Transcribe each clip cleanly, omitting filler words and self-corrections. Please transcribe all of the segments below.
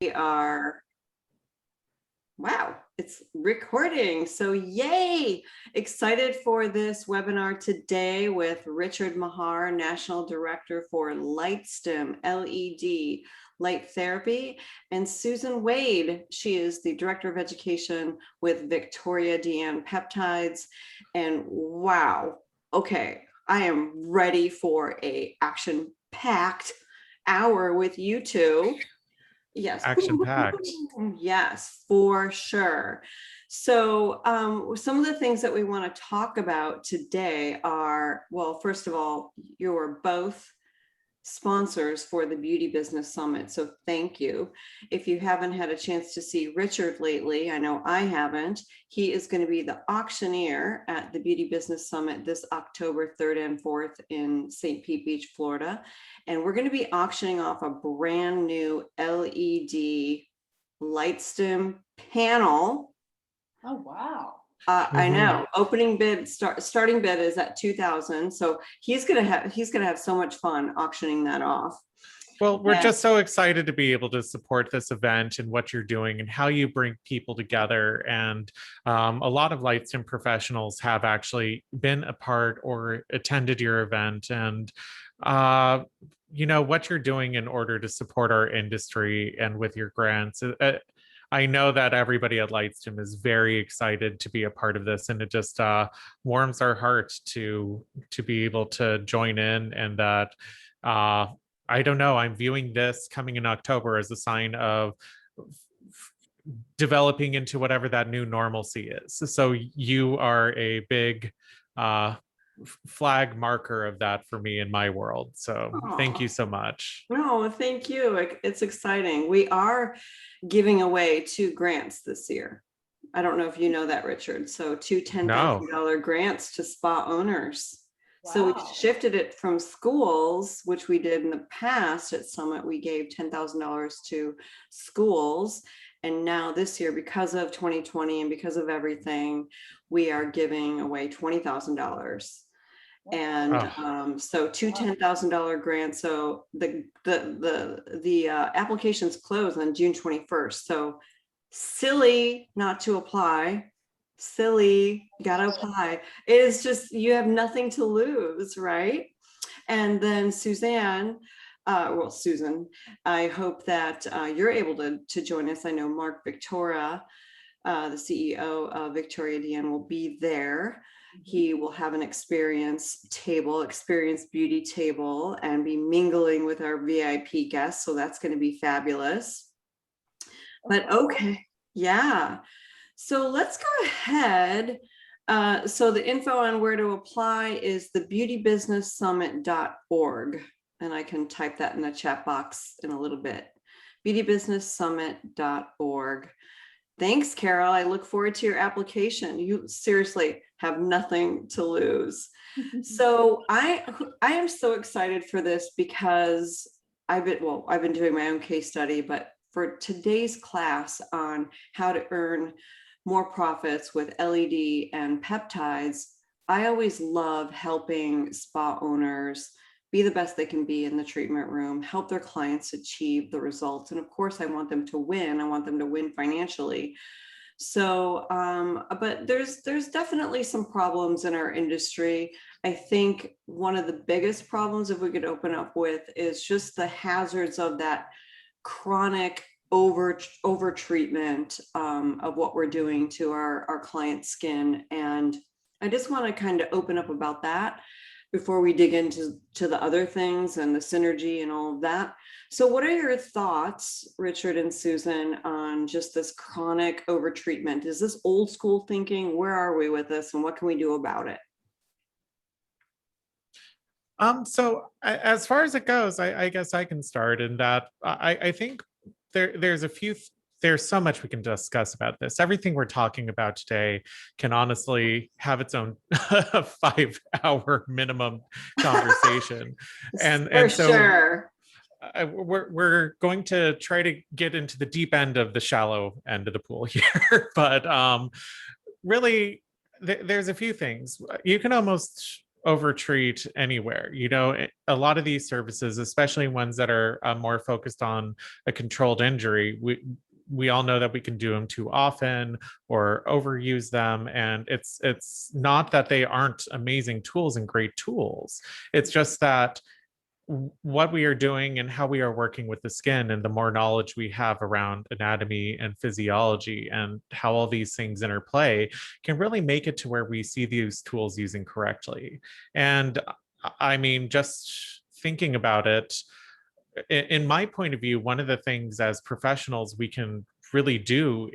We are, wow, it's recording. So yay, excited for this webinar today with Richard Maher, National Director for LightStim LED Light Therapy, and Susan Wade. She is the Director of Education with Viktoria De'Ann Peptides. And wow, okay, I am ready for a action-packed hour with you two. Yes. Action-packed. Yes, for sure. So some of the things that we want to talk about today are, well, first of all, you're both sponsors for the Beauty Business Summit. So thank you. If you haven't had a chance to see Richard lately, I know I haven't, he is going to be the auctioneer at the Beauty Business Summit this October 3rd and 4th in St. Pete Beach, Florida. And we're going to be auctioning off a brand new LED LightStim panel. Oh, wow. I know. Opening bid, starting bid is at 2,000. So he's gonna have so much fun auctioning that off. Well, we're just so excited to be able to support this event and what you're doing and how you bring people together. And a lot of LightStim professionals have actually been a part or attended your event, and you know what you're doing in order to support our industry and with your grants. I know that everybody at LightStim is very excited to be a part of this, and it just warms our heart to be able to join in. And that I don't know, I'm viewing this coming in October as a sign of developing into whatever that new normalcy is. So you are a big flag marker of that for me in my world. So thank you so much. No, thank you. It's exciting. We are giving away 2 grants this year. I don't know if you know that, Richard. So 2 $10,000 grants to spa owners. Wow. So we shifted it from schools, which we did in the past at Summit. We gave $10,000 to schools. And now this year, because of 2020 and because of everything, we are giving away $20,000. And so 2 $10,000 grants. So the applications close on June 21st. So silly not to apply. Silly, gotta apply. It is just, you have nothing to lose, right? And then Susan, I hope that you're able to join us. I know Mark Victoria, the CEO of Viktoria De'Ann, will be there. He will have an experience beauty table, and be mingling with our VIP guests. So that's going to be fabulous. But okay, yeah. So let's go ahead. So the info on where to apply is the beautybusinesssummit.org. And I can type that in the chat box in a little bit. beautybusinesssummit.org. Thanks, Carol. I look forward to your application. You seriously have nothing to lose. So I am so excited for this because I've been doing my own case study, but for today's class on how to earn more profits with LED and peptides, I always love helping spa owners be the best they can be in the treatment room, help their clients achieve the results. And of course, I want them to win. I want them to win financially. So, but there's definitely some problems in our industry. I think one of the biggest problems, if we could open up with, is just the hazards of that chronic over treatment of what we're doing to our client's skin. And I just want to kind of open up about that before we dig into the other things and the synergy and all of that. So what are your thoughts, Richard and Susan, on just this chronic overtreatment? Is this old school thinking? Where are we with this, and what can we do about it? So as far as it goes, I guess I can start in that. I think there's so much we can discuss about this. Everything we're talking about today can honestly have its own 5-hour minimum conversation. and so sure. We're going to try to get into the deep end of the shallow end of the pool here. But really, there's a few things. You can almost overtreat anywhere. You know, a lot of these services, especially ones that are more focused on a controlled injury, we all know that we can do them too often or overuse them. And it's not that they aren't amazing tools and great tools. It's just that what we are doing and how we are working with the skin, and the more knowledge we have around anatomy and physiology and how all these things interplay, can really make it to where we see these tools using correctly. And I mean, just thinking about it, in my point of view, one of the things as professionals we can really do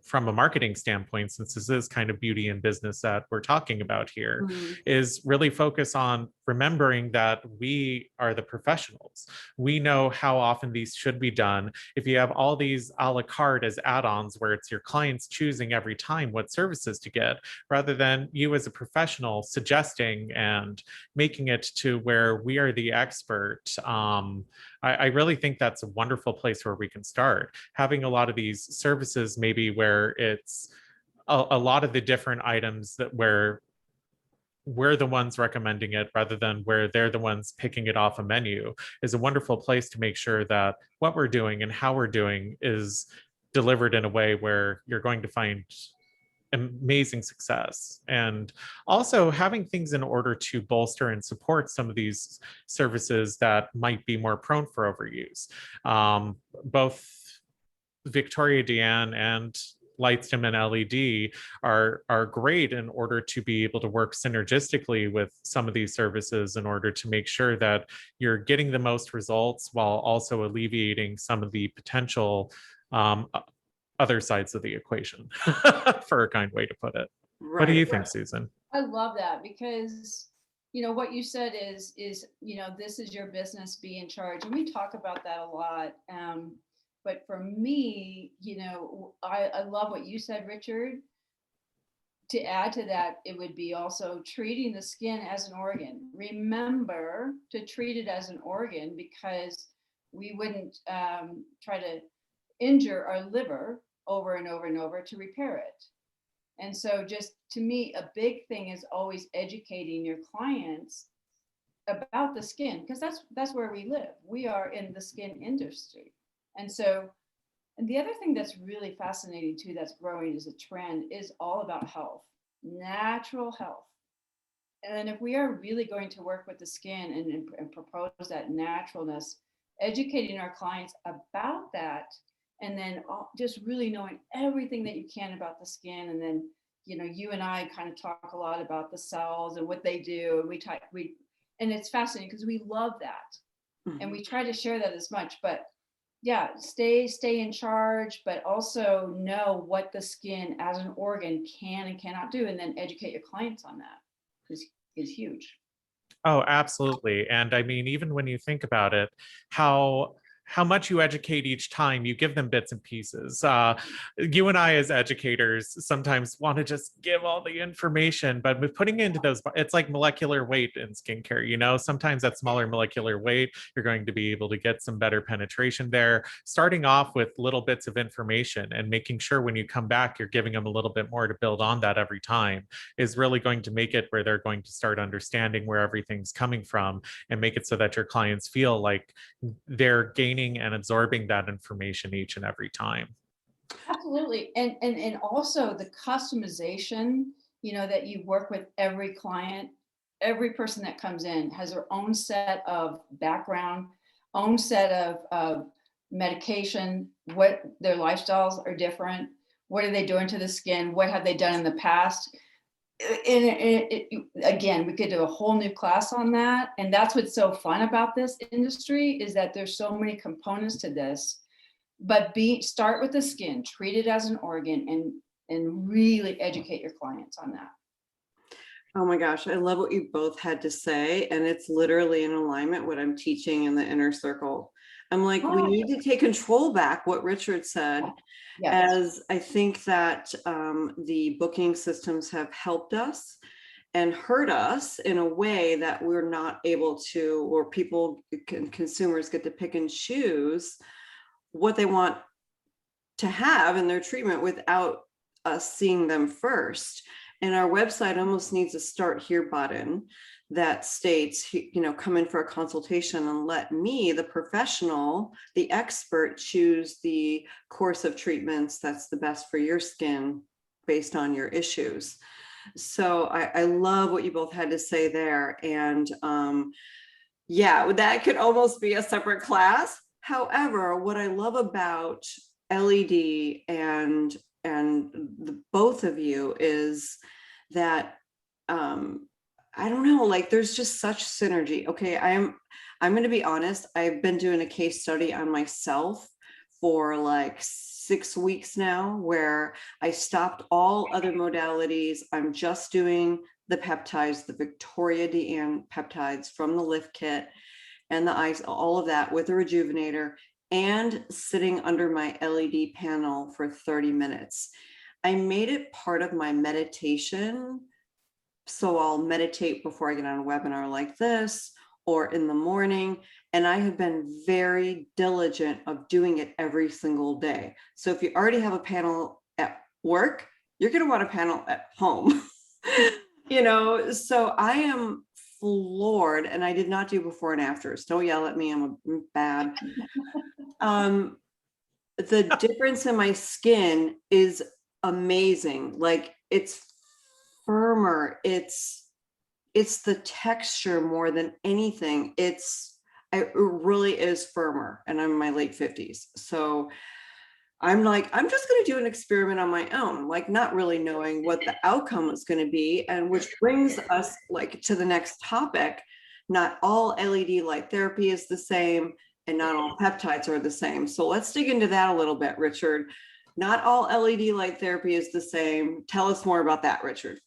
from a marketing standpoint, since this is kind of beauty and business that we're talking about here, is really focus on remembering that we are the professionals. We know how often these should be done. If you have all these a la carte as add-ons where it's your clients choosing every time what services to get, rather than you as a professional suggesting and making it to where we are the expert, I really think that's a wonderful place where we can start. Having a lot of these services, maybe where it's a lot of the different items that where we're the ones recommending it rather than where they're the ones picking it off a menu, is a wonderful place to make sure that what we're doing and how we're doing is delivered in a way where you're going to find amazing success. And also having things in order to bolster and support some of these services that might be more prone for overuse. Both Viktoria De'Ann and LightStim and LED are great in order to be able to work synergistically with some of these services in order to make sure that you're getting the most results while also alleviating some of the potential other sides of the equation, for a kind way to put it. What do you think, Susan? I love that, because what you said is this is your business, be in charge, and we talk about that a lot. But for me, I love what you said, Richard. To add to that, it would be also treating the skin as an organ. Remember to treat it as an organ, because we wouldn't try to injure our liver over and over and over to repair it. And so just to me, a big thing is always educating your clients about the skin, because that's where we live. We are in the skin industry. And the other thing that's really fascinating too, that's growing as a trend, is all about health, natural health. And if we are really going to work with the skin and propose that naturalness, educating our clients about that, and then just really knowing everything that you can about the skin. And then, you and I kind of talk a lot about the cells and what they do. And and it's fascinating because we love that. And we try to share that as much, but yeah, stay in charge, but also know what the skin as an organ can and cannot do. And then educate your clients on that is huge. Oh, absolutely. And I mean, even when you think about it, how much you educate each time, you give them bits and pieces. You and I as educators sometimes want to just give all the information, but with putting into those, it's like molecular weight in skincare, sometimes that smaller molecular weight, you're going to be able to get some better penetration there. Starting off with little bits of information and making sure when you come back, you're giving them a little bit more to build on that every time is really going to make it where they're going to start understanding where everything's coming from, and make it so that your clients feel like they're gaining and absorbing that information each and every time. Absolutely. And also the customization, that you work with every client. Every person that comes in has their own set of background, own set of medication, what their lifestyles are different, what are they doing to the skin, what have they done in the past. Again, we could do a whole new class on that. And that's what's so fun about this industry, is that there's so many components to this. But start with the skin, treat it as an organ, and really educate your clients on that. Oh my gosh, I love what you both had to say. And it's literally in alignment what I'm teaching in the inner circle. I'm like, we need to take control back, what Richard said. Yes. As I think that the booking systems have helped us and hurt us in a way that we're not able to, or consumers get to pick and choose what they want to have in their treatment without us seeing them first. And our website almost needs a start here button that states, come in for a consultation and let me, the professional, the expert, choose the course of treatments that's the best for your skin based on your issues. So I love what you both had to say there. And yeah, that could almost be a separate class. However, what I love about LED and both of you is that I don't know, like there's just such synergy. Okay, I'm going to be honest. I've been doing a case study on myself for like 6 weeks now, where I stopped all other modalities. I'm just doing the peptides, the Viktoria De'Ann Peptides from the Lift Kit and the ice, all of that with a rejuvenator, and sitting under my LED panel for 30 minutes. I made it part of my meditation. So I'll meditate before I get on a webinar like this or in the morning. And I have been very diligent of doing it every single day. So if you already have a panel at work, you're going to want a panel at home. So I am floored, and I did not do before and afters. Don't yell at me, I'm bad. The difference in my skin is amazing. Like it's firmer. It's the texture more than anything. It really is firmer, and I'm in my late 50s. So I'm like, I'm just going to do an experiment on my own, like not really knowing what the outcome is going to be. And which brings us like to the next topic. Not all LED light therapy is the same, and not all peptides are the same. So let's dig into that a little bit, Richard. Not all LED light therapy is the same. Tell us more about that, Richard.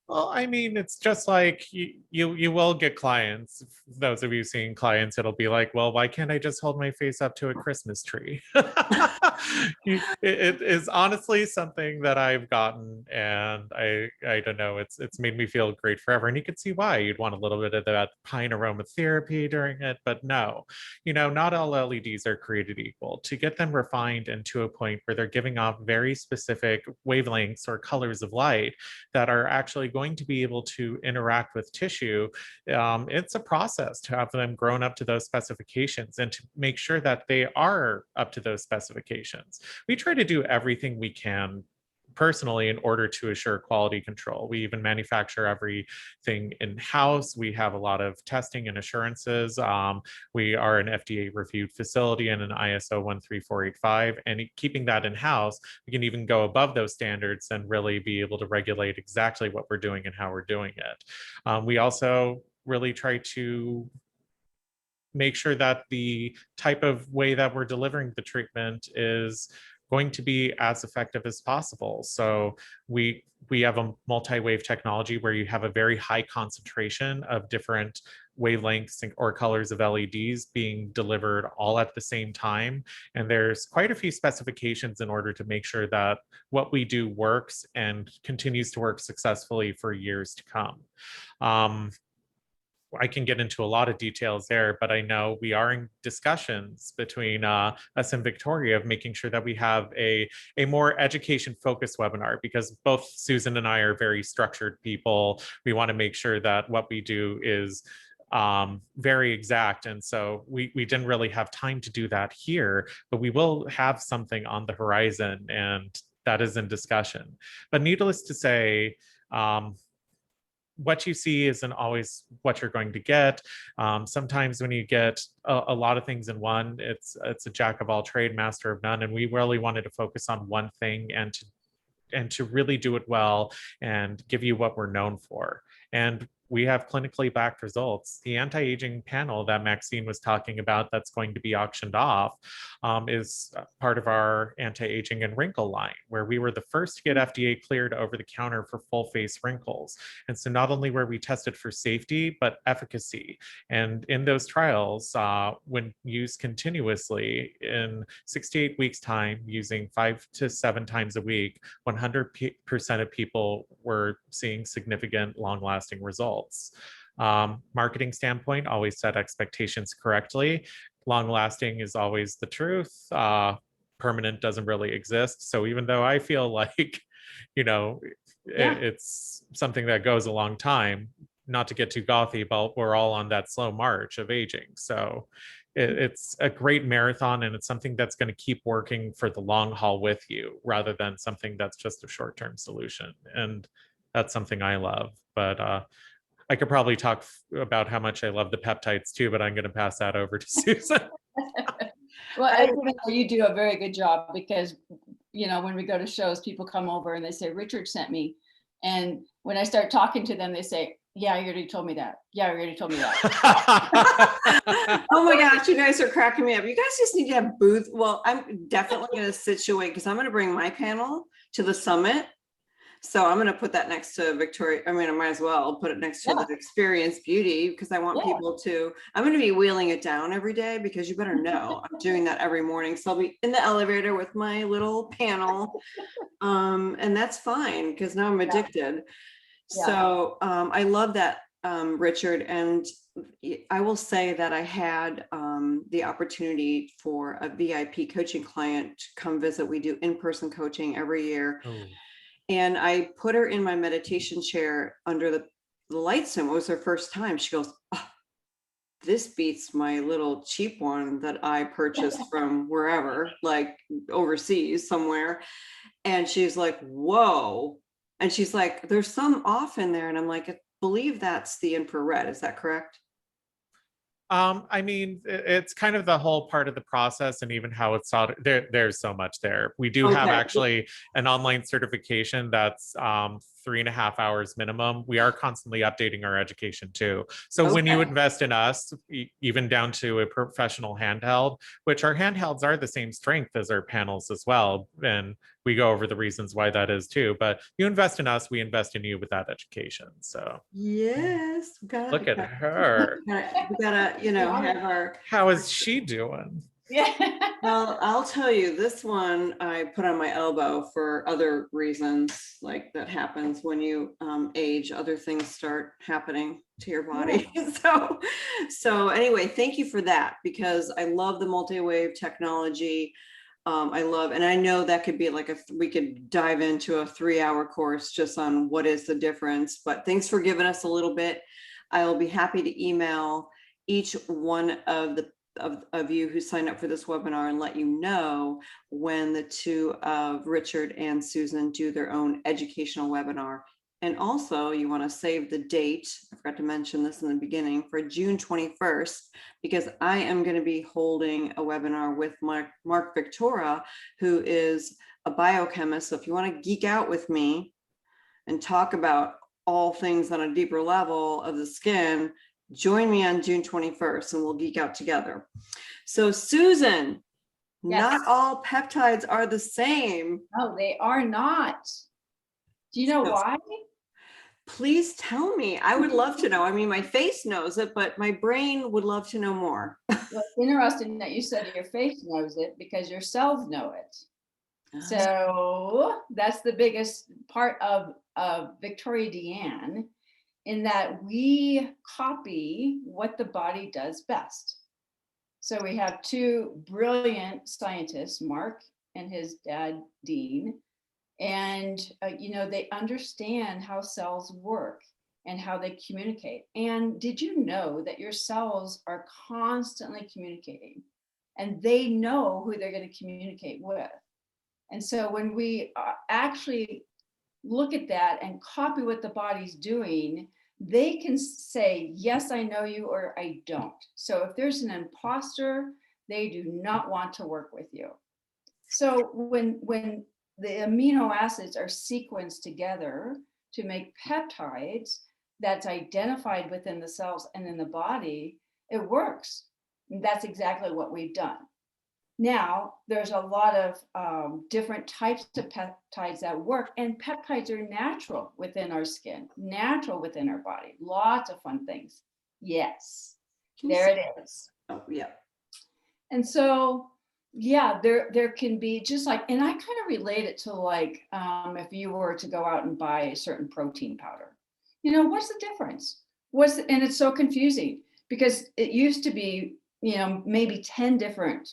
Well, I mean, it's just like you will get clients. Those of you seeing clients, it'll be like, well, why can't I just hold my face up to a Christmas tree? It is honestly something that I've gotten, and I don't know, it's made me feel great forever. And you can see why you'd want a little bit of that pine aromatherapy during it, but no, not all LEDs are created equal. To get them refined and to a point where they're giving off very specific wavelengths or colors of light that are actually going to be able to interact with tissue, it's a process to have them grown up to those specifications and to make sure that they are up to those specifications. We try to do everything we can personally in order to assure quality control. We even manufacture everything in-house. We have a lot of testing and assurances. We are an FDA reviewed facility and an ISO 13485, and keeping that in-house, we can even go above those standards and really be able to regulate exactly what we're doing and how we're doing it. We also really try to make sure that the type of way that we're delivering the treatment is going to be as effective as possible. So we have a multi-wave technology where you have a very high concentration of different wavelengths or colors of LEDs being delivered all at the same time. And there's quite a few specifications in order to make sure that what we do works and continues to work successfully for years to come. I can get into a lot of details there, but I know we are in discussions between us and Viktoria of making sure that we have a more education focused webinar, because both Susan and I are very structured people. We want to make sure that what we do is very exact. And so we didn't really have time to do that here, but we will have something on the horizon, and that is in discussion. But needless to say, what you see isn't always what you're going to get. Sometimes when you get a lot of things in one, it's a jack of all trade, master of none. And we really wanted to focus on one thing and to really do it well and give you what we're known for. And we have clinically backed results. The anti-aging panel that Maxine was talking about that's going to be auctioned off is part of our anti-aging and wrinkle line, where we were the first to get FDA cleared over the counter for full face wrinkles. And so not only were we tested for safety, but efficacy. And in those trials, when used continuously in 6 to 8 weeks time, using 5 to 7 times a week, 100% of people were seeing significant long-lasting results. Marketing standpoint, always set expectations correctly. Long lasting is always the truth. Permanent doesn't really exist. So even though I feel like, Yeah. it's something that goes a long time. Not to get too gothy, but we're all on that slow march of aging. So it's a great marathon, and it's something that's going to keep working for the long haul with you rather than something that's just a short-term solution. And that's something I love. But I could probably talk about how much I love the peptides too, but I'm going to pass that over to Susan. Well, I think you do a very good job, because, you know, when we go to shows, people come over and they say, Richard sent me. And when I start talking to them, they say, yeah, you already told me that. Yeah, you already told me that. Oh my gosh, you guys are cracking me up. You guys just need to have booth. Well, I'm definitely going to situate, because I'm going to bring my panel to the summit. So I'm going to put that next to Victoria. I mean, I might as well put it next to the Experience Beauty, because I want people to, I'm going to be wheeling it down every day, because you better know I'm doing that every morning. So I'll be in the elevator with my little panel. And that's fine, because now I'm addicted. So I love that, Richard. And I will say that I had the opportunity for a VIP coaching client to come visit. We do in-person coaching every year. Oh. And I put her in my meditation chair under the LightStim. It was her first time. She goes, oh, this beats my little cheap one that I purchased from wherever, like overseas somewhere. And she's like, whoa. And she's like, there's some off in there. And I'm like, I believe that's the infrared. Is that correct? I mean, it's kind of the whole part of the process, and even how it's taught. There's so much there. We do have actually an online certification that's 3.5 hours minimum. We are constantly updating our education too. So when you invest in us, even down to a professional handheld, which our handhelds are the same strength as our panels as well. And we go over the reasons why that is too. But you invest in us, we invest in you with that education. So yes, look at her. We gotta, you know, have our. How is she doing? Yeah. Well, I'll tell you, this one I put on my elbow for other reasons, like that happens when you age. Other things start happening to your body. So anyway, thank you for that, because I love the multi-wave technology. I love, and I know that could be like we could dive into a 3-hour course just on what is the difference, but thanks for giving us a little bit. I will be happy to email each one of the of you who signed up for this webinar and let you know when the two of Richard and Susan do their own educational webinar. And also, you want to save the date. I forgot to mention this in the beginning, for June 21st, because I am going to be holding a webinar with Mark Viktoria, who is a biochemist. So if you want to geek out with me and talk about all things on a deeper level of the skin, join me on June 21st and we'll geek out together. So Susan, not all peptides are the same. No, they are not. Do you know why? Please tell me. I would love to know. I mean, my face knows it, but my brain would love to know more. Well, it's interesting that you said your face knows it, because your cells know it. So that's the biggest part of Viktoria De'Ann, in that we copy what the body does best. So we have two brilliant scientists, Mark and his dad, Dean, and you know, they understand how cells work and how they communicate. And did you know that your cells are constantly communicating, and they know who they're going to communicate with? And so when we actually look at that and copy what the body's doing, they can say, yes, I know you, or I don't. So if there's an imposter, they do not want to work with you. So when the amino acids are sequenced together to make peptides that's identified within the cells and in the body, it works. And that's exactly what we've done. Now, there's a lot of different types of peptides that work, and peptides are natural within our skin, natural within our body. Lots of fun things. Yes, there it is. Oh, yeah. And so, yeah, there can be just like, and I kind of relate it to like, if you were to go out and buy a certain protein powder, you know, what's the difference? And it's so confusing, because it used to be, you know, maybe 10 different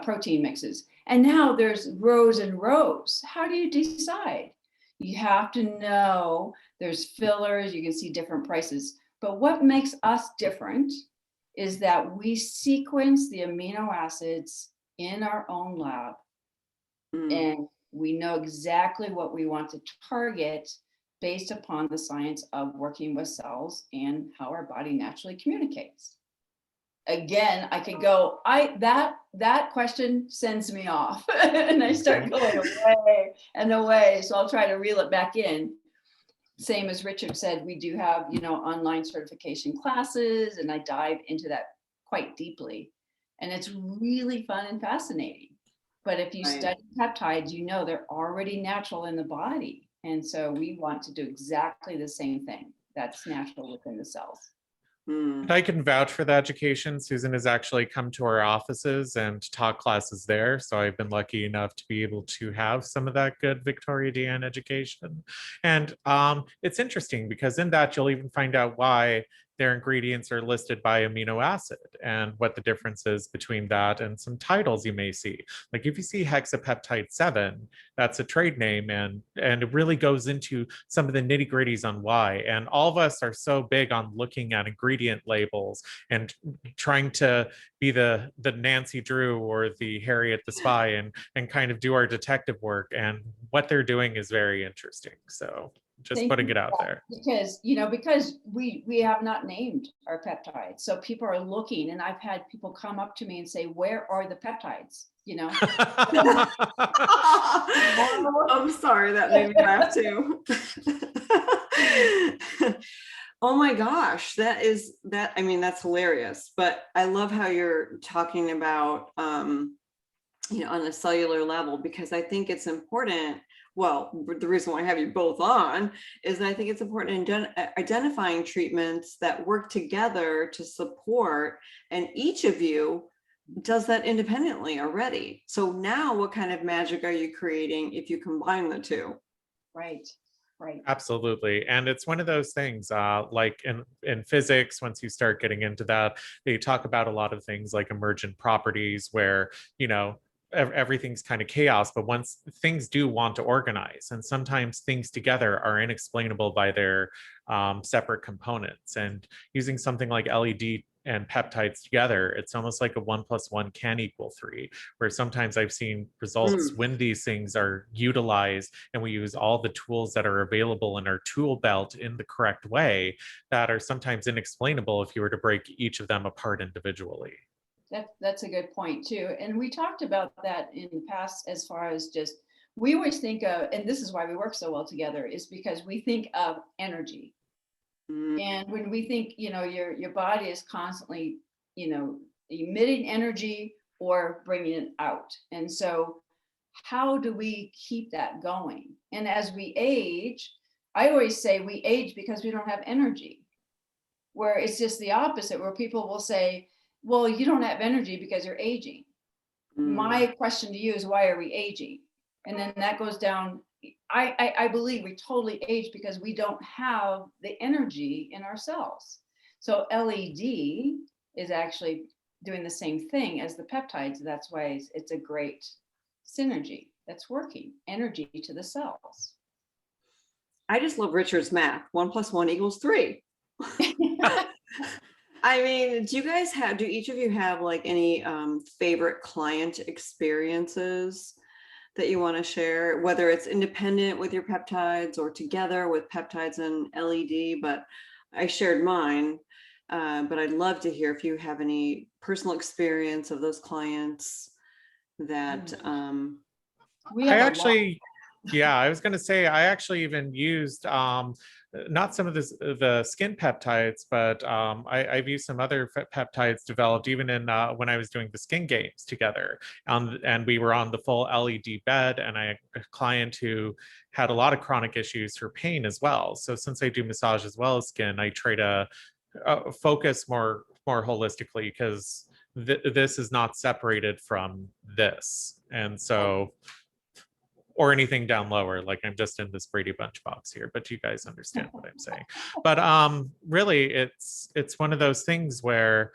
protein mixes. And now there's rows and rows. How do you decide? You have to know there's fillers, you can see different prices. But what makes us different is that we sequence the amino acids in our own lab. And we know exactly what we want to target based upon the science of working with cells and how our body naturally communicates. Again, I could go, that question sends me off and I start going away and away. So I'll try to reel it back in. Same as Richard said, we do have, online certification classes, and I dive into that quite deeply. And it's really fun and fascinating. But if you study peptides, they're already natural in the body. And so we want to do exactly the same thing that's natural within the cells. I can vouch for the education. Susan has actually come to our offices and taught classes there. So I've been lucky enough to be able to have some of that good Viktoria De'Ann education. And it's interesting because in that you'll even find out why their ingredients are listed by amino acid and what the difference is between that and some titles you may see. Like if you see hexapeptide 7, that's a trade name, and it really goes into some of the nitty gritties on why. And all of us are so big on looking at ingredient labels and trying to be the Nancy Drew or the Harriet the Spy and kind of do our detective work. And what they're doing is very interesting. So just putting it out there. Because, because we have not named our peptides. So people are looking, and I've had people come up to me and say, where are the peptides? I'm sorry, that made me laugh too. Oh my gosh, that's hilarious. But I love how you're talking about, on a cellular level, because I think it's important. Well, the reason why I have you both on is that I think it's important in identifying treatments that work together to support, and each of you does that independently already. So now what kind of magic are you creating if you combine the two? Right. Absolutely. And it's one of those things like in physics, once you start getting into that, they talk about a lot of things like emergent properties where, everything's kind of chaos, but once things do want to organize, and sometimes things together are inexplainable by their separate components. And using something like LED and peptides together, it's almost like a 1 + 1 can equal 3, where sometimes I've seen results when these things are utilized and we use all the tools that are available in our tool belt in the correct way that are sometimes inexplainable if you were to break each of them apart individually. That's a good point too. And we talked about that in the past, as far as just, we always think of, and this is why we work so well together, is because we think of energy. And when we think, your body is constantly, emitting energy or bringing it out. And so how do we keep that going? And as we age, I always say we age because we don't have energy, where it's just the opposite, where people will say, well, you don't have energy because you're aging. My question to you is, why are we aging? And then that goes down. I believe we totally age because we don't have the energy in our cells. So LED is actually doing the same thing as the peptides. That's why it's a great synergy that's working, energy to the cells. I just love Richard's math. 1 + 1 = 3. I mean, do each of you have like any favorite client experiences that you want to share, whether it's independent with your peptides or together with peptides and LED? But I shared mine, but I'd love to hear if you have any personal experience of those clients that I was going to say, I actually even used not some of the skin peptides, but I've used some other peptides developed even in when I was doing the skin games together. And we were on the full LED bed, and I had a client who had a lot of chronic issues for pain as well. So since I do massage as well as skin, I try to focus more holistically, because this is not separated from this. And so, or anything down lower, like I'm just in this Brady Bunch box here, but you guys understand what I'm saying. But really, it's one of those things where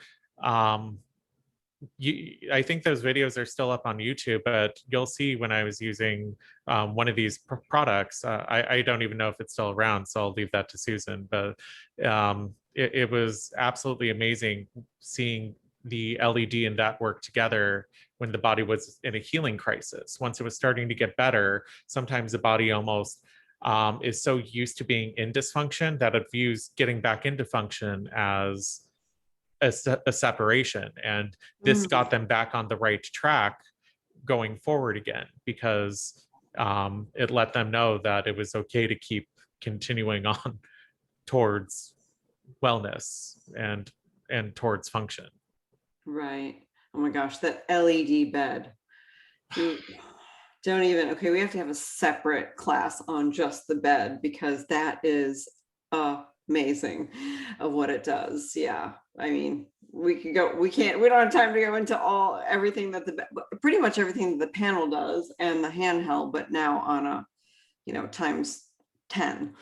I think those videos are still up on YouTube, but you'll see when I was using one of these products, I don't even know if it's still around, so I'll leave that to Susan, but it was absolutely amazing seeing the LED and that work together when the body was in a healing crisis. Once it was starting to get better, sometimes the body almost is so used to being in dysfunction that it views getting back into function as a separation. And this got them back on the right track going forward again, because it let them know that it was okay to keep continuing on towards wellness and towards function. Right. Oh my gosh, that LED bed. You don't even, okay, we have to have a separate class on just the bed, because that is amazing of what it does. Yeah. I mean, we could go, we don't have time to go into everything that pretty much everything that the panel does and the handheld, but now on a, times 10.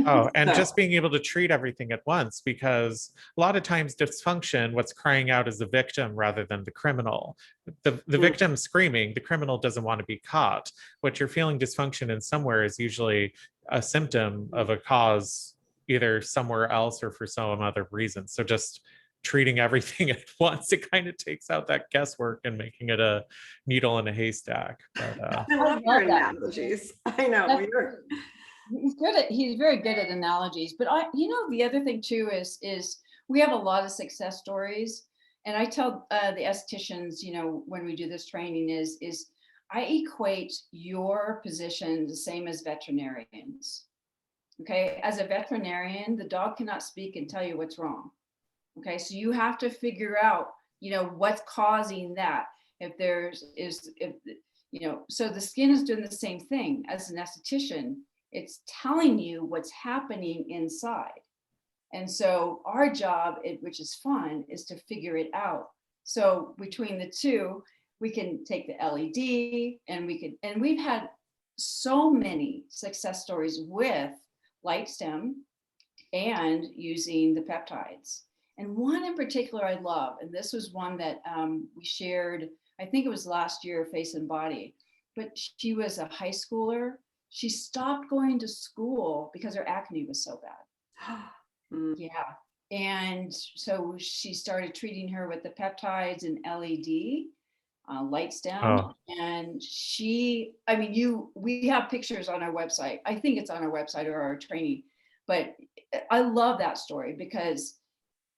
Oh, and So, just being able to treat everything at once, because a lot of times dysfunction, what's crying out is the victim rather than the criminal. The victim screaming, the criminal doesn't want to be caught. What you're feeling dysfunction in somewhere is usually a symptom of a cause, either somewhere else or for some other reason. So just treating everything at once, it kind of takes out that guesswork and making it a needle in a haystack. But I love your analogies. I know. He's very good at analogies. But the other thing too is we have a lot of success stories. And I tell the estheticians, when we do this training is I equate your position the same as veterinarians. Okay. As a veterinarian, the dog cannot speak and tell you what's wrong. Okay. So you have to figure out, what's causing that. So the skin is doing the same thing as an esthetician. It's telling you what's happening inside. And so our job, which is fun, is to figure it out. So between the two, we can take the LED and we've had so many success stories with LightStim and using the peptides. And one in particular I love, and this was one that we shared, I think it was last year, Face and Body, but she was a high schooler. She stopped going to school because her acne was so bad. Yeah. And so she started treating her with the peptides and LED, LightStim. And we have pictures on our website. I think it's on our website or our training, but I love that story because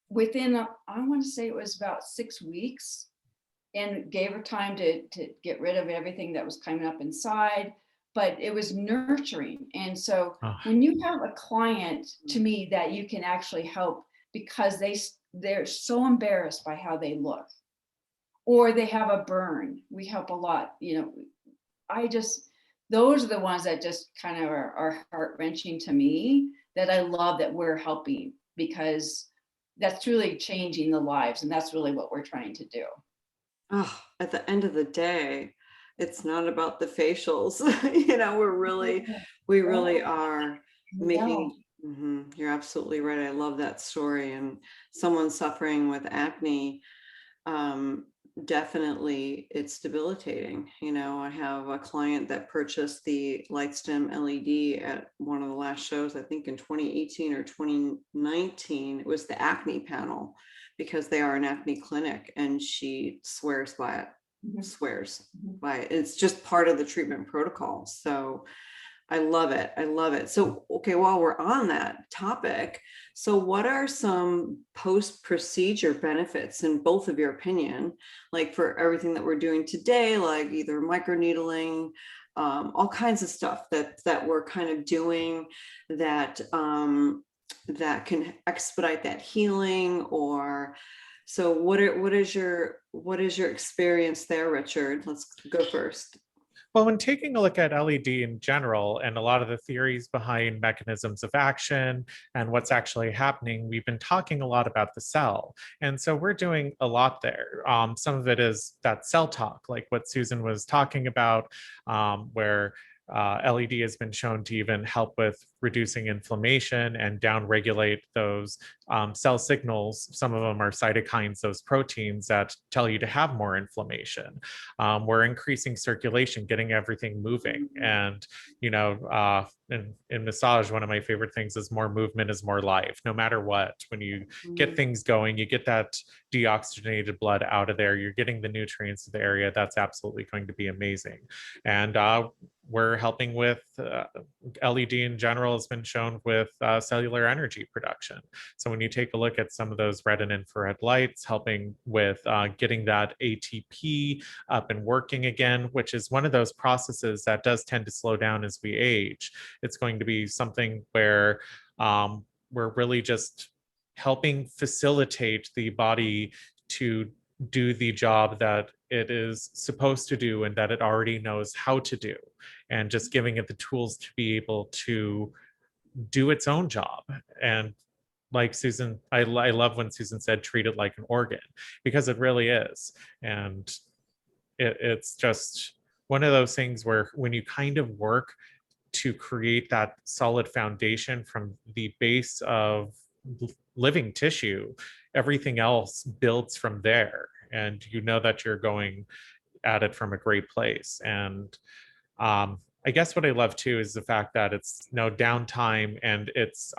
within, I want to say it was about 6 weeks, and gave her time to get rid of everything that was coming up inside, but it was nurturing. And so when you have a client, to me, that you can actually help because they're so embarrassed by how they look, or they have a burn, we help a lot. Those are the ones that just kind of are heart-wrenching to me, that I love that we're helping, because that's truly changing the lives. And that's really what we're trying to do. Oh, at the end of the day, it's not about the facials. We really are making, you're absolutely right. I love that story. And someone suffering with acne, definitely it's debilitating. I have a client that purchased the LightStim LED at one of the last shows, I think in 2018 or 2019. It was the acne panel, because they are an acne clinic, and she swears by it. It's just part of the treatment protocol. So I love it. I love it. So, okay, while we're on that topic, so what are some post-procedure benefits, in both of your opinion, like for everything that we're doing today, like either microneedling, all kinds of stuff that we're kind of doing that that can expedite that healing? Or so what is your experience there, Richard? Let's go first. Well, when taking a look at LED in general and a lot of the theories behind mechanisms of action and what's actually happening, we've been talking a lot about the cell. And so we're doing a lot there. Some of it is that cell talk, like what Susan was talking about, where LED has been shown to even help with reducing inflammation and downregulate those cell signals. Some of them are cytokines, those proteins that tell you to have more inflammation. We're increasing circulation, getting everything moving. And, you know, in massage, one of my favorite things is more movement is more life. No matter what, when you get things going, you get that deoxygenated blood out of there, you're getting the nutrients to the area. That's absolutely going to be amazing. And we're helping with LED in general has been shown with cellular energy production. So when you take a look at some of those red and infrared lights, helping with getting that ATP up and working again, which is one of those processes that does tend to slow down as we age. It's going to be something where we're really just helping facilitate the body to do the job that it is supposed to do and that it already knows how to do, and just giving it the tools to be able to do its own job. And like Susan, I love when Susan said, treat it like an organ, because it really is. And it's just one of those things where when you kind of work to create that solid foundation from the base of living tissue, everything else builds from there. And you know that you're going at it from a great place. And I guess what I love too is the fact that it's no downtime, and it's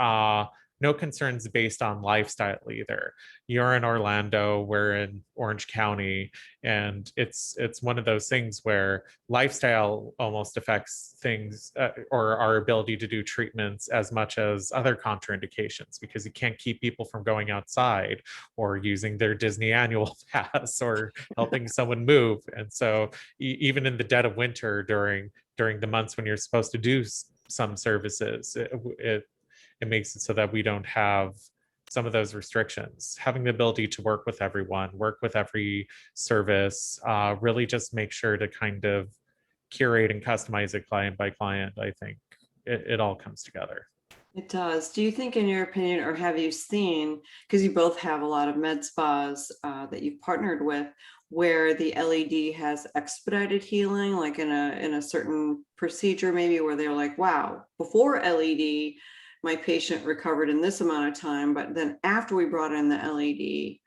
no concerns based on lifestyle either. You're in Orlando, we're in Orange County, and it's one of those things where lifestyle almost affects things or our ability to do treatments as much as other contraindications, because you can't keep people from going outside or using their Disney annual pass or helping someone move. And so even in the dead of winter, during the months when you're supposed to do some services, it makes it so that we don't have some of those restrictions. Having the ability to work with everyone, work with every service, really just make sure to kind of curate and customize it client by client. I think it all comes together. It does. Do you think, in your opinion, or have you seen, because you both have a lot of med spas that you've partnered with, where the LED has expedited healing, like in a certain procedure, maybe where they're like, wow, before LED, my patient recovered in this amount of time, but then after we brought in the LED,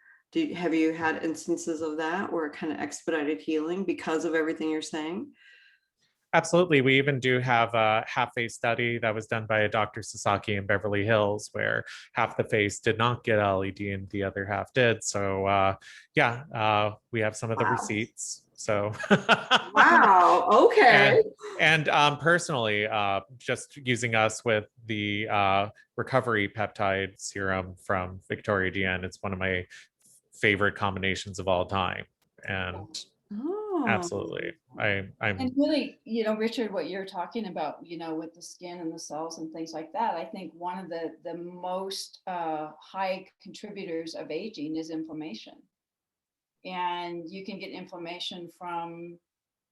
have you had instances of that where it kind of expedited healing because of everything you're saying? Absolutely. We even do have a half face study that was done by a Dr. Sasaki in Beverly Hills, where half the face did not get LED and the other half did. So we have some of the receipts. So wow. Okay. And personally, just using us with the recovery peptide serum from Viktoria De'Ann, it's one of my favorite combinations of all time. And absolutely. I'm and really, you know, Richard, what you're talking about, you know, with the skin and the cells and things like that, I think one of the most high contributors of aging is inflammation. And you can get inflammation from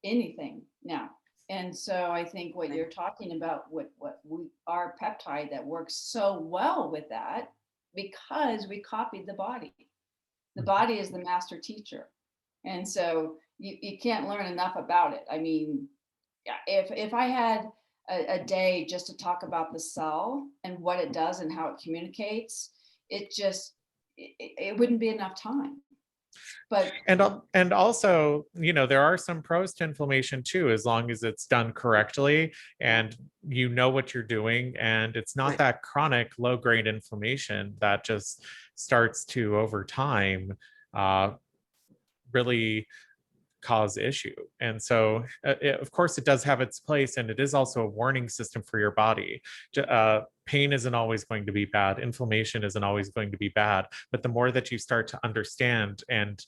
anything now. And so I think what you're talking about, our peptide that works so well with that, because we copied the body. The body is the master teacher. And so you can't learn enough about it. I mean, if I had a day just to talk about the cell and what it does and how it communicates, it wouldn't be enough time. But and also, you know, there are some pros to inflammation too, as long as it's done correctly and you know what you're doing, and it's not that chronic low-grade inflammation that just starts to, over time, really cause issue. And so of course it does have its place, and it is also a warning system for your body. Pain isn't always going to be bad, inflammation isn't always going to be bad, but the more that you start to understand and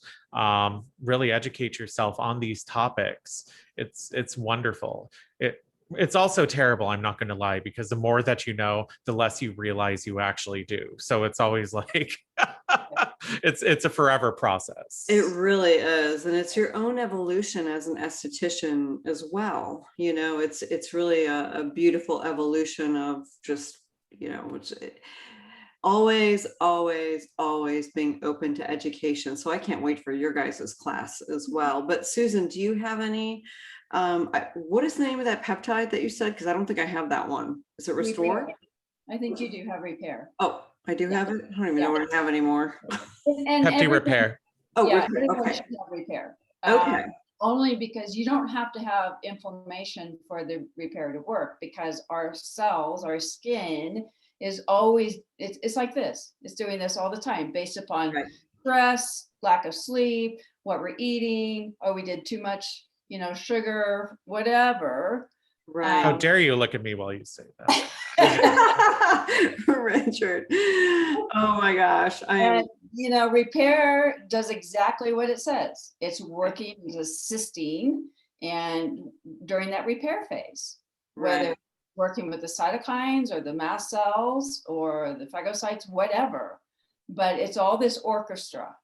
really educate yourself on these topics, it's wonderful. It's also terrible, I'm not going to lie, because the more that you know, the less you realize you actually do. So it's always like it's a forever process. It really is. And it's your own evolution as an esthetician as well. You know, it's really a beautiful evolution of just, you know, always, always, always being open to education. So I can't wait for your guys' class as well. But Susan, do you have any, what is the name of that peptide that you said? Because I don't think I have that one. Is it Restore? Repair. I think you do have repair. Oh, I do Yeah. have it. I don't even Yeah. know what I have anymore. And Pepti everything- repair. Oh, yeah, repair. everyone Okay. should have repair. Okay. Only because you don't have to have inflammation for the repair to work, because our cells, our skin is always, it's like this. It's doing this all the time based upon Right. stress, lack of sleep, what we're eating, or we did too much, sugar, whatever. Right. How dare you look at me while you say that? Richard. Oh my gosh. I am. And, repair does exactly what it says. It's working, it's assisting, and during that repair phase, whether Right. working with the cytokines or the mast cells or the phagocytes, whatever. But it's all this orchestra,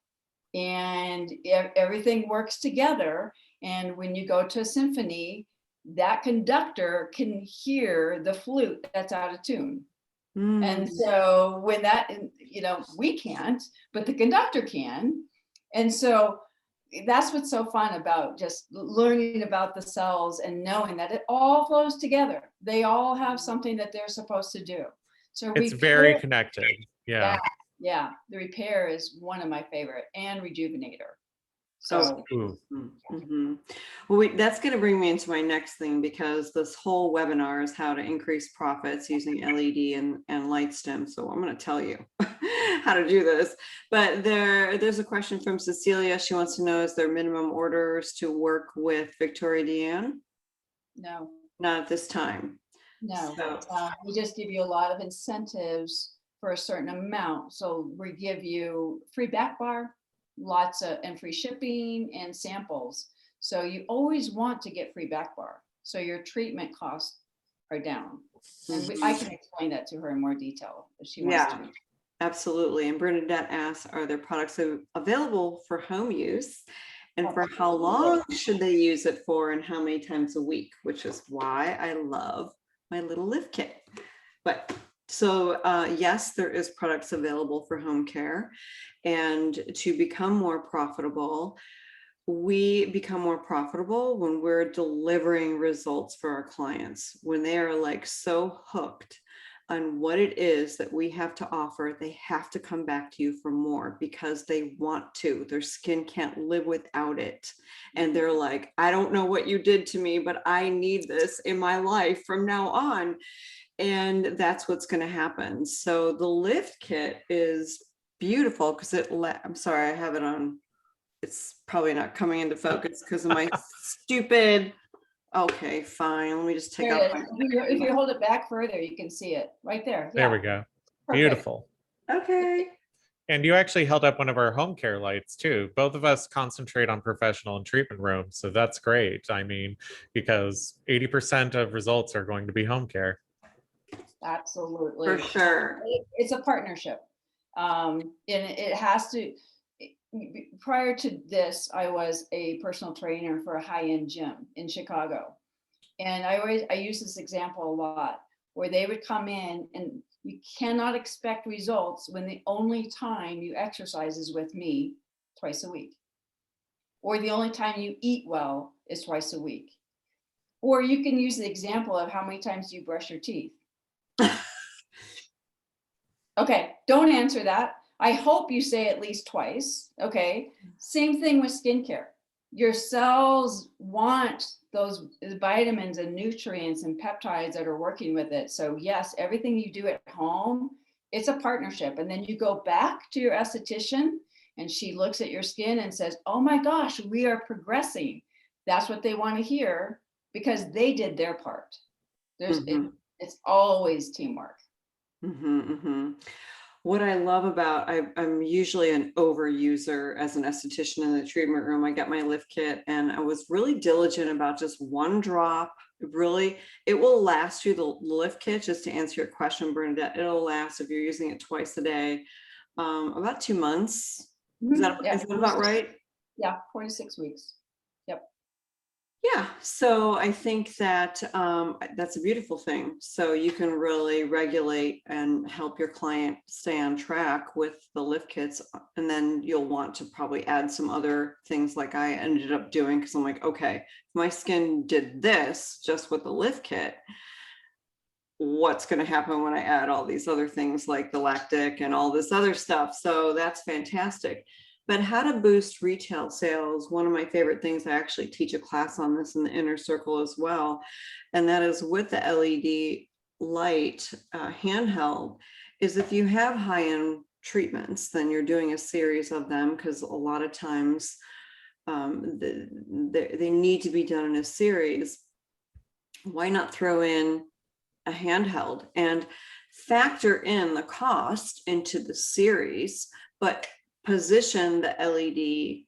and everything works together. And when you go to a symphony, that conductor can hear the flute that's out of tune. And so when that, we can't, but the conductor can. And so that's what's so fun about just learning about the cells and knowing that it all flows together. They all have something that they're supposed to do. So It's very connected. Yeah. Yeah. The repair is one of my favorite, and rejuvenator. So Well, that's going to bring me into my next thing, because this whole webinar is how to increase profits using LED and LightStim. So I'm going to tell you how to do this. But there's a question from Cecilia. She wants to know, is there minimum orders to work with Viktoria De'Ann? no, Not at this time. no. So- We just give you a lot of incentives for a certain amount. So we give you free back bar, lots of, and free shipping and samples. So you always want to get free back bar, so your treatment costs are down. And I can explain that to her in more detail if she wants to. Absolutely. And Bernadette asks, are there products available for home use? And for how long should they use it for, and how many times a week? Which is why I love my little lift kit. But so yes, there is products available for home care. And to become more profitable, we become more profitable when we're delivering results for our clients, when they are like so hooked on what it is that we have to offer. They have to come back to you for more, because they want to. Their skin can't live without it. And they're like, I don't know what you did to me, but I need this in my life from now on. And that's what's going to happen. So the lift kit is beautiful, because I'm sorry, I have it on. It's probably not coming into focus because of my stupid. Okay, fine. Let me just take There it out. is. If you hold it back further, you can see it right there. There Yeah, we go. perfect. Beautiful. Okay. And you actually held up one of our home care lights too. Both of us concentrate on professional and treatment rooms. So that's great. I mean, because 80% of results are going to be home care. Absolutely. For sure. It's a partnership. And it has to, prior to this, I was a personal trainer for a high-end gym in Chicago. And I use this example a lot, where they would come in, and you cannot expect results when the only time you exercise is with me twice a week. Or the only time you eat well is twice a week. Or you can use the example of how many times you brush your teeth. Okay, don't answer that. I hope you say at least twice. Okay, same thing with skincare. Your cells want those vitamins and nutrients and peptides that are working with it. So yes, everything you do at home, it's a partnership. And then you go back to your esthetician, and she looks at your skin and says, oh my gosh, we are progressing. That's what they want to hear, because they did their part. It's always teamwork. What I love about, I'm usually an overuser as an esthetician in the treatment room. I got my lift kit, and I was really diligent about just one drop. It will last you, the lift kit, just to answer your question, Bernadette, it'll last, if you're using it twice a day, about 2 months. Is that about right? Yeah, 4 to 6 weeks. Yep. Yeah, so I think that that's a beautiful thing. So you can really regulate and help your client stay on track with the lift kits. And then you'll want to probably add some other things like I ended up doing, because I'm like, okay, if my skin did this just with the lift kit, what's going to happen when I add all these other things like the lactic and all this other stuff? So that's fantastic. But how to boost retail sales, one of my favorite things, I actually teach a class on this in the inner circle as well, and that is with the LED light handheld, is if you have high-end treatments, then you're doing a series of them, because a lot of times they need to be done in a series. Why not throw in a handheld and factor in the cost into the series, but position the LED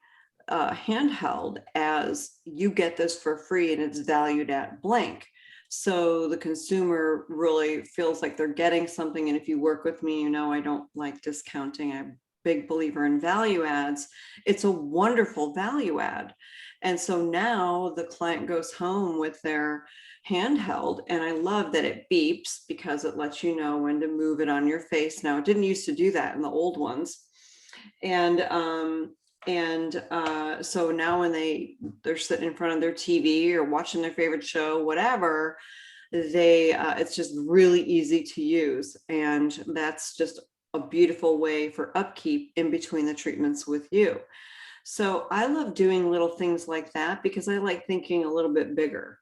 handheld as you get this for free and it's valued at blank. So the consumer really feels like they're getting something. And if you work with me, you know I don't like discounting. I'm a big believer in value adds. It's a wonderful value add. And so now the client goes home with their handheld, and I love that it beeps because it lets you know when to move it on your face. Now, it didn't used to do that in the old ones. And so now when they're sitting in front of their TV or watching their favorite show, whatever, it's just really easy to use. And that's just a beautiful way for upkeep in between the treatments with you. So I love doing little things like that because I like thinking a little bit bigger,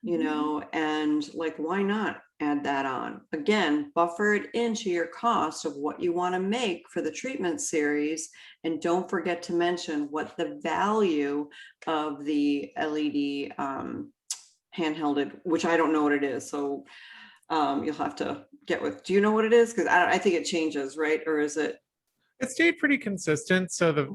you know, and like, why not add that on? Again, buffer it into your cost of what you want to make for the treatment series. And don't forget to mention what the value of the LED handheld, which I don't know what it is. So you'll have to get with, do you know what it is? Because I think it changes, right? Or is it? It stayed pretty consistent. So the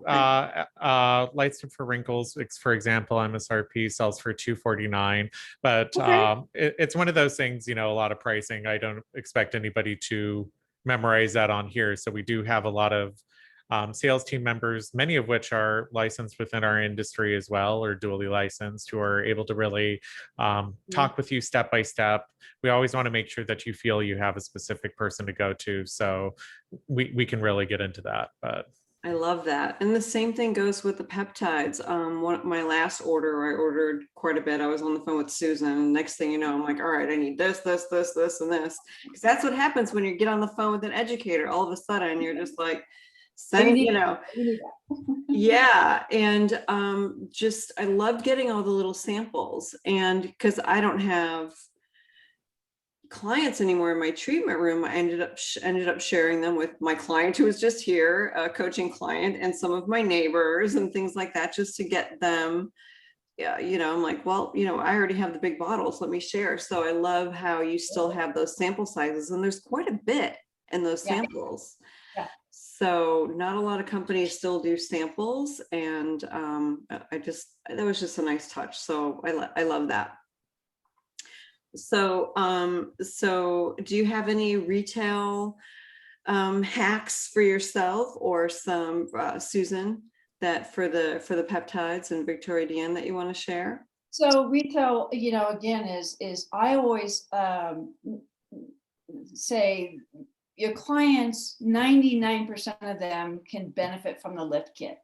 LightStim for wrinkles, for example, MSRP sells for $249, but Okay. it's one of those things, you know, a lot of pricing. I don't expect anybody to memorize that on here. So we do have a lot of sales team members, many of which are licensed within our industry as well, or dually licensed, who are able to really talk with you step by step. We always want to make sure that you feel you have a specific person to go to. So we can really get into that. But I love that. And the same thing goes with the peptides. My last order, I ordered quite a bit. I was on the phone with Susan. And next thing you know, I'm like, all right, I need this, this, this, this, and this. Because that's what happens when you get on the phone with an educator. All of a sudden, you're just like, send, you know, yeah. And just, I loved getting all the little samples. And because I don't have clients anymore in my treatment room, I ended up sharing them with my client who was just here, a coaching client, and some of my neighbors and things like that, just to get them. Yeah, you know, I'm like, well, you know, I already have the big bottles, let me share. So I love how you still have those sample sizes, and there's quite a bit in those samples. Yeah. So not a lot of companies still do samples, and that was just a nice touch. So I love that. So, so do you have any retail hacks for yourself, or some Susan, that for the peptides and Viktoria De'Ann that you want to share? So retail, you know, again, is I always say your clients, 99% of them can benefit from the lift kit.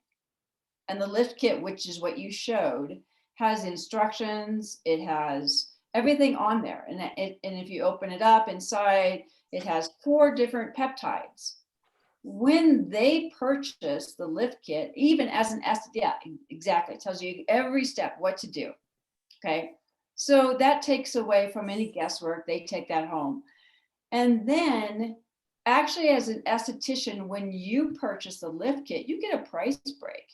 And the lift kit, which is what you showed, has instructions, it has everything on there. And if you open it up inside, it has 4 different peptides. When they purchase the lift kit, even as an yeah, exactly, it tells you every step what to do. Okay, so that takes away from any guesswork. They take that home. And then actually, as an esthetician, when you purchase the lift kit, you get a price break.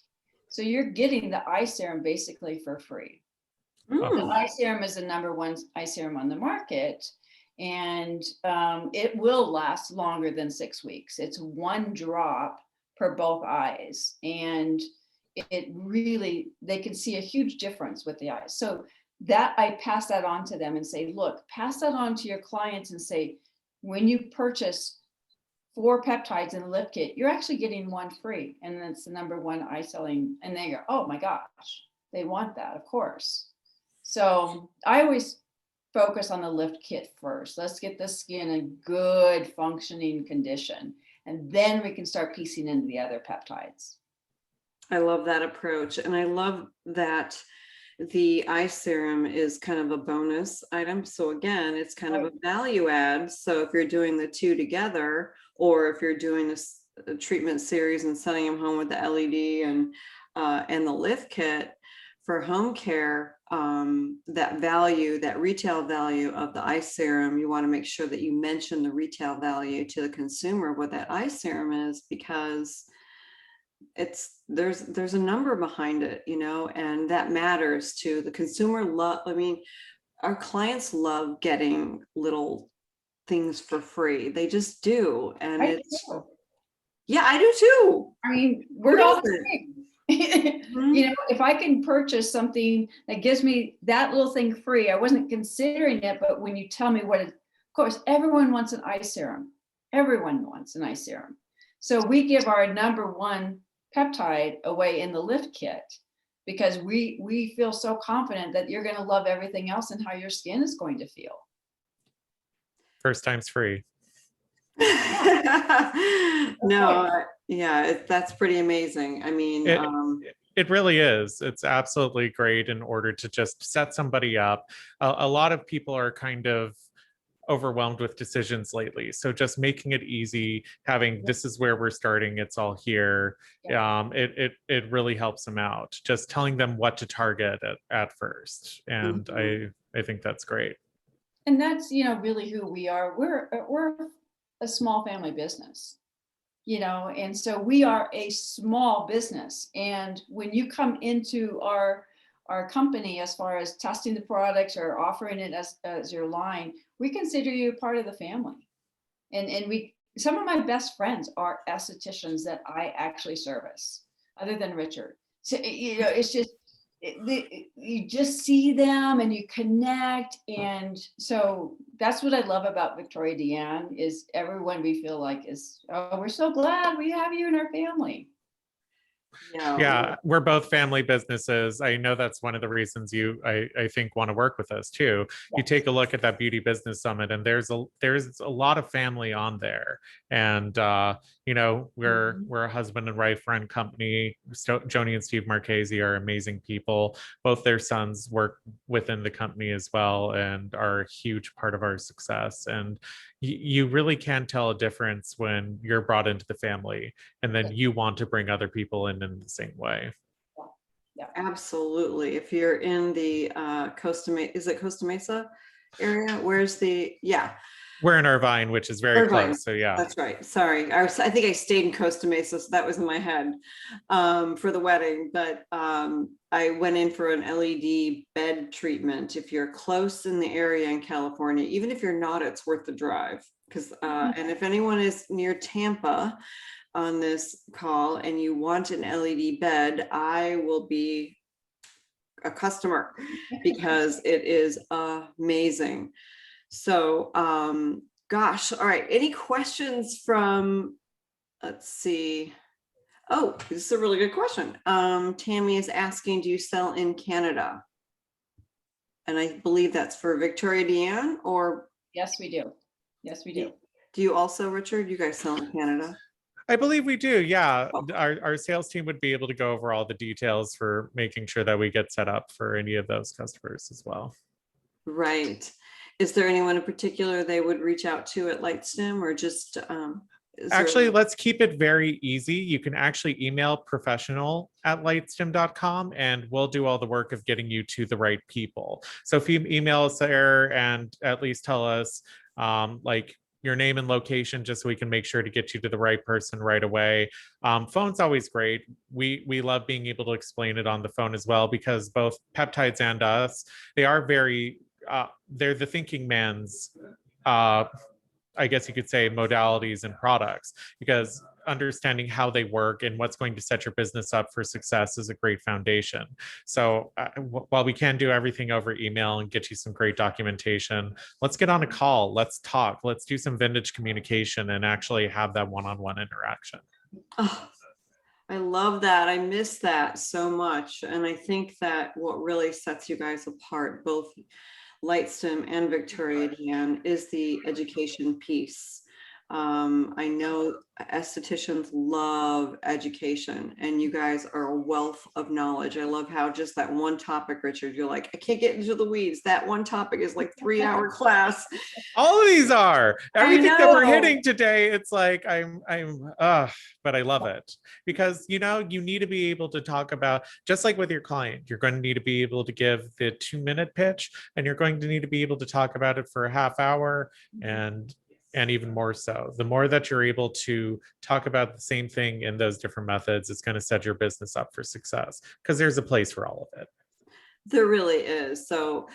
So you're getting the eye serum basically for free. The eye serum is the #1 eye serum on the market, and it will last longer than 6 weeks. It's 1 drop per both eyes, and it really, they can see a huge difference with the eyes. So that I pass that on to them and say, look, pass that on to your clients and say, when you purchase 4 peptides in the lift kit, you're actually getting 1 free. And that's the #1 eye selling. And they go, oh my gosh, they want that, of course. So I always focus on the lift kit first. Let's get the skin in good functioning condition, and then we can start piecing into the other peptides. I love that approach. And I love that the eye serum is kind of a bonus item. So again, it's kind of a value add. So if you're doing the two together, or if you're doing a treatment series and sending them home with the LED and the lift kit for home care, that value, that retail value of the eye serum, you want to make sure that you mention the retail value to the consumer what that eye serum is, because there's a number behind it, and that matters to the consumer. I mean, our clients love getting little things for free. They just do. And yeah, I do too. I mean, we're all the same. If I can purchase something that gives me that little thing free, I wasn't considering it, but when you tell me of course, everyone wants an eye serum. Everyone wants an eye serum. So we give our number one peptide away in the lift kit because we feel so confident that you're going to love everything else and how your skin is going to feel. First time's free. No, yeah, that's pretty amazing. I mean, it really is. It's absolutely great in order to just set somebody up. A lot of people are kind of overwhelmed with decisions lately. So just making it easy, having this is where we're starting, it's all here. It really helps them out. Just telling them what to target at first. And I think that's great. And that's, really who we are. We're a small family business, and so we are a small business. And when you come into our company, as far as testing the products or offering it as your line, we consider you part of the family. And some of my best friends are estheticians that I actually service, other than Richard. So, it's just, you just see them and you connect. And so that's what I love about Viktoria De'Ann, is everyone we feel like we're so glad we have you in our family. Yeah, we're both family businesses. I know that's one of the reasons I think want to work with us too. You take a look at that beauty business summit, and there's a lot of family on there. And we're a husband and wife run company. Joni and Steve Marchese are amazing people. Both their sons work within the company as well and are a huge part of our success. And you really can tell a difference when you're brought into the family and then you want to bring other people in the same way. Yeah, absolutely. If you're in the Costa Mesa area? We're in Irvine, which is very close. So yeah, that's right. Sorry, I think I stayed in Costa Mesa, so that was in my head for the wedding. But I went in for an LED bed treatment. If you're close in the area in California, even if you're not, it's worth the drive. Because and if anyone is near Tampa on this call and you want an LED bed, I will be a customer because it is amazing. So, gosh, all right. Any questions from, let's see. Oh, this is a really good question. Tammy is asking, do you sell in Canada? And I believe that's for Viktoria De'Ann, or? Yes, we do. Yes, we do. Do you also, Richard? You guys sell in Canada? I believe we do. Yeah. Our sales team would be able to go over all the details for making sure that we get set up for any of those customers as well. Right. Is there anyone in particular they would reach out to at LightStim, or just actually, let's keep it very easy. You can actually email professional@lightstim.com and we'll do all the work of getting you to the right people. So if you email us there and at least tell us like your name and location, just so we can make sure to get you to the right person right away. Phone's always great. We love being able to explain it on the phone as well, because both Peptides and us, they are very, they're the thinking man's, I guess you could say, modalities and products, because understanding how they work and what's going to set your business up for success is a great foundation. So while we can do everything over email and get you some great documentation, let's get on a call. Let's talk. Let's do some vintage communication and actually have that one-on-one interaction. Oh, I love that. I miss that so much. And I think that what really sets you guys apart, both LightStim and Viktoria De'Ann, is the education piece. I know estheticians love education, and you guys are a wealth of knowledge. I love how just that one topic, Richard, you're like, I can't get into the weeds. That one topic is like 3-hour class. All of these are everything that we're hitting today. It's like but I love it because you need to be able to talk about, just like with your client, you're going to need to be able to give the 2-minute pitch, and you're going to need to be able to talk about it for a half hour, and even more so. The more that you're able to talk about the same thing in those different methods, it's going to set your business up for success because there's a place for all of it. There really is. So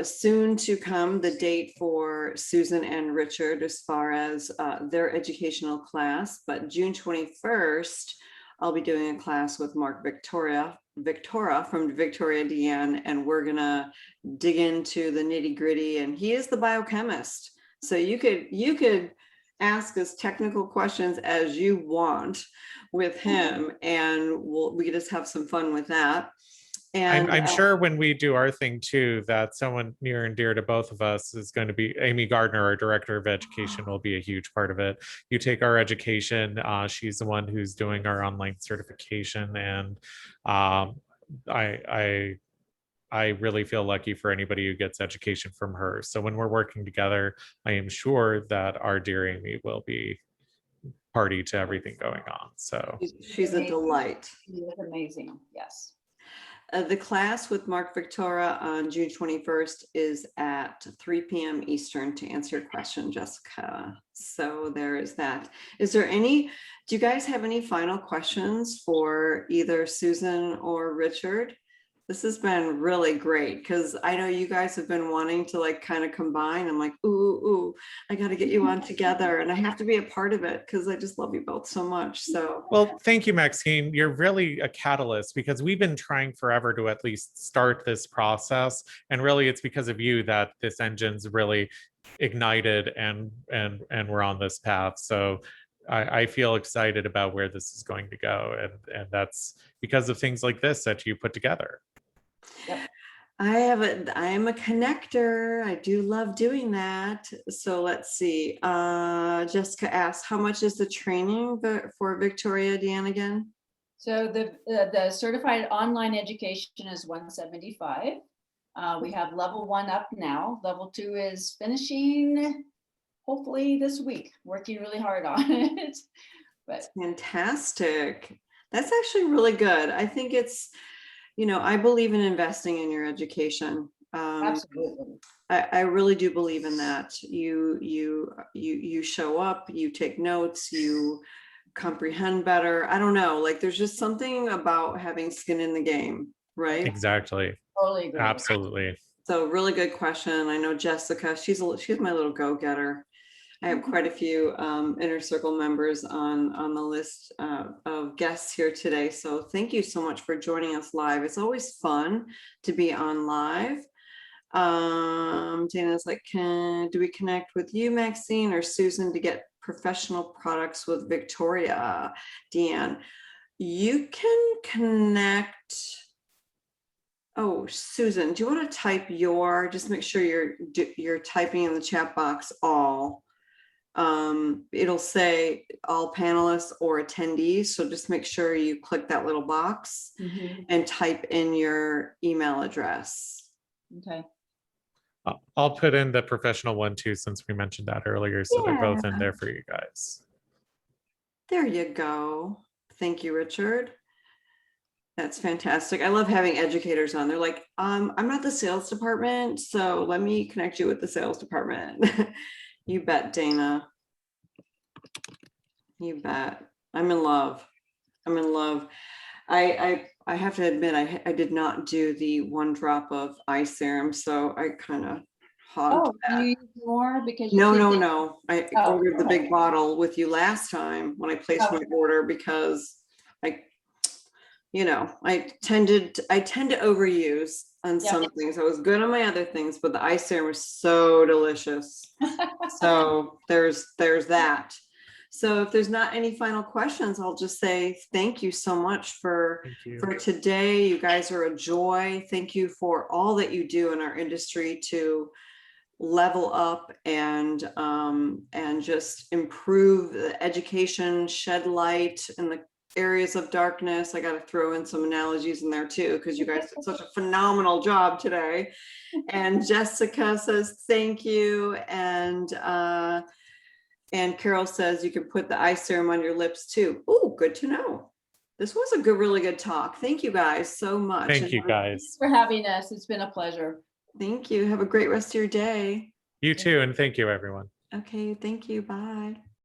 soon to come, the date for Susan and Richard as far as their educational class, but June 21st, I'll be doing a class with Viktoria from Viktoria De'Ann, and we're gonna dig into the nitty gritty, and he is the biochemist. So you could ask as technical questions as you want with him, and we could just have some fun with that. And I'm sure when we do our thing too, that someone near and dear to both of us is going to be Amy Gardner, our director of education, will be a huge part of it. You take our education. She's the one who's doing our online certification, and I really feel lucky for anybody who gets education from her. So when we're working together, I am sure that our dear Amy will be party to everything going on. So she's a delight. She is amazing. Yes. The class with Viktoria on June 21st is at 3 p.m. Eastern, to answer your question, Jessica. So there is that. Do you guys have any final questions for either Susan or Richard? This has been really great because I know you guys have been wanting to like kind of combine. I'm like, ooh, I got to get you on together, and I have to be a part of it because I just love you both so much. So, well, thank you, Maxine. You're really a catalyst because we've been trying forever to at least start this process, and really, it's because of you that this engine's really ignited, and we're on this path. So. I feel excited about where this is going to go, and that's because of things like this that you put together. Yep. I am a connector. I do love doing that. So let's see. Jessica asks, how much is the training for Viktoria De'Ann again? So the certified online education is $175. We have level 1 up now. Level 2 is finishing hopefully this week, working really hard on it. But fantastic. That's actually really good. I think it's, I believe in investing in your education. Absolutely. I really do believe in that. You show up, you take notes, you comprehend better. I don't know, like there's just something about having skin in the game, right? Exactly. Totally agree. Absolutely. So really good question. I know Jessica, she's my little go-getter. I have quite a few Inner Circle members on the list of guests here today. So thank you so much for joining us live. It's always fun to be on live. Dana's like, do we connect with you, Maxine, or Susan to get professional products with Viktoria De'Ann? You can connect. Oh, Susan, do you want to type just make sure you're typing in the chat box all. It'll say all panelists or attendees. So just make sure you click that little box and type in your email address. Okay. I'll put in the professional one too, since we mentioned that earlier. So they're both in there for you guys. There you go. Thank you, Richard. That's fantastic. I love having educators on. They're like, I'm not the sales department, so let me connect you with the sales department. You bet, Dana. You bet. I'm in love. I'm in love. I have to admit, I did not do the 1 drop of eye serum, so I kind of hogged that. You use more because No. I ordered the big bottle with you last time when I placed my order because I tend to overuse on some things. I was good on my other things, but the eye serum was so delicious. So there's that. So if there's not any final questions, I'll just say thank you so much for Thank you. today. You guys are a joy. Thank you for all that you do in our industry to level up and just improve the education, shed light in the areas of darkness. I got to throw in some analogies in there too, because you guys did such a phenomenal job today. And Jessica says thank you, and Carol says you can put the eye serum on your lips too. Oh, good to know. This was a really good talk. Thank you guys so much. Thank you, guys. Thanks for having us. It's been a pleasure. Thank you. Have a great rest of your day. You too, and thank you, everyone. Okay, thank you. Bye.